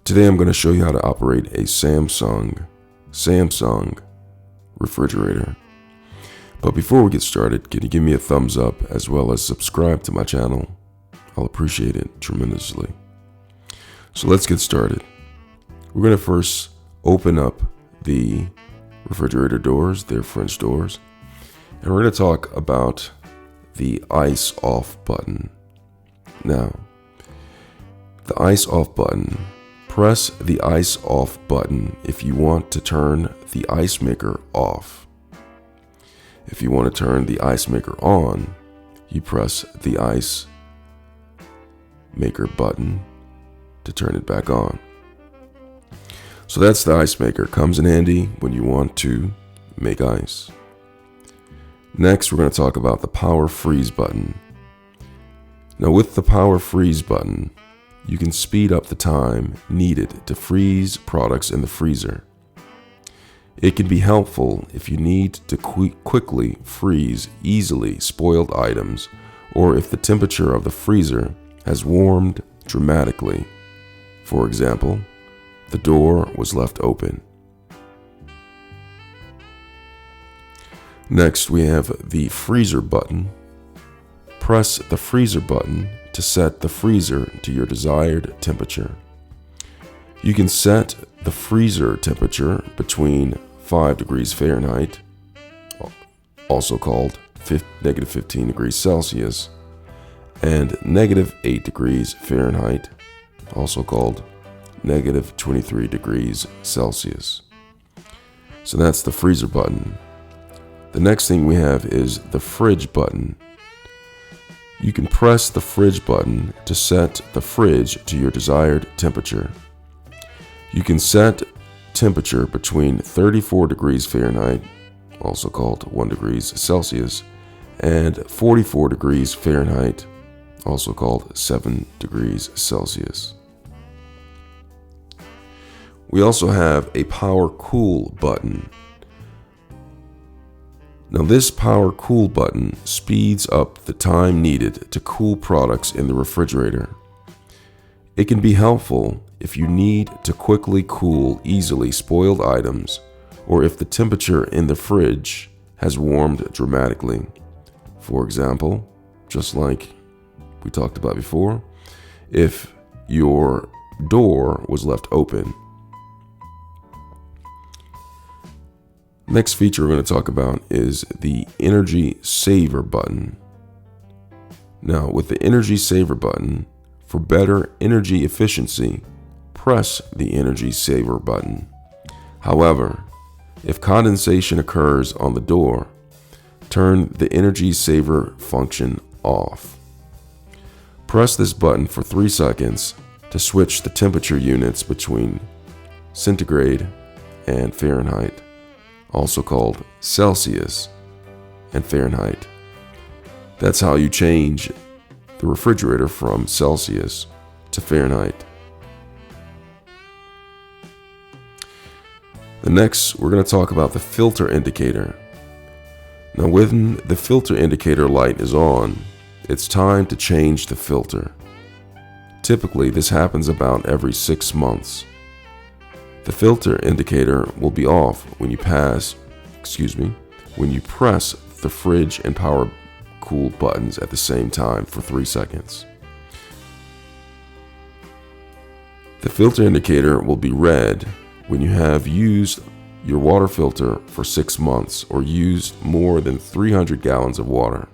Today I'm going to show you how to operate a Samsung refrigerator. But before we get started, can you give me a thumbs up as well as subscribe to my channel? I'll appreciate it tremendously. So let's get started. We're going to first open up the refrigerator doors, they're French doors, and we're going to talk about the ice off button. Now, the ice off button, press the ice off button if you want to turn the ice maker off. If you want to turn the ice maker on, you press the ice maker button to turn it back on. So that's the ice maker. Comes in handy when you want to make ice. Next, we're going to talk about the power freeze button. Now with the power freeze button, you can speed up the time needed to freeze products in the freezer. It can be helpful if you need to quickly freeze easily spoiled items, or if the temperature of the freezer has warmed dramatically. For example, the door was left open. Next, we have the freezer button. Press the freezer button to set the freezer to your desired temperature. You can set the freezer temperature between 5 degrees Fahrenheit, also called negative 15 degrees Celsius, and negative 8 degrees Fahrenheit, also called negative 23 degrees Celsius. So that's the freezer button. The next thing we have is the fridge button. You can press the fridge button to set the fridge to your desired temperature. You can set temperature between 34 degrees Fahrenheit, also called 1 degrees Celsius, and 44 degrees Fahrenheit, also called 7 degrees Celsius. We also have a power cool button. Now this power cool button speeds up the time needed to cool products in the refrigerator. It can be helpful if you need to quickly cool easily spoiled items, or if the temperature in the fridge has warmed dramatically. For example, just like we talked about before, if your door was left open. Next feature we're going to talk about is the energy saver button. Now, with the energy saver button, for better energy efficiency, press the energy saver button. However, if condensation occurs on the door, turn the energy saver function off. Press this button for 3 seconds to switch the temperature units between centigrade and Fahrenheit, also called Celsius and Fahrenheit. That's how you change the refrigerator from Celsius to Fahrenheit. Next, we're going to talk about the filter indicator. Now, when the filter indicator light is on, it's time to change the filter. Typically, this happens about every 6 months. The filter indicator will be off when you press the fridge and power cool buttons at the same time for 3 seconds. The filter indicator will be red when you have used your water filter for 6 months or used more than 300 gallons of water.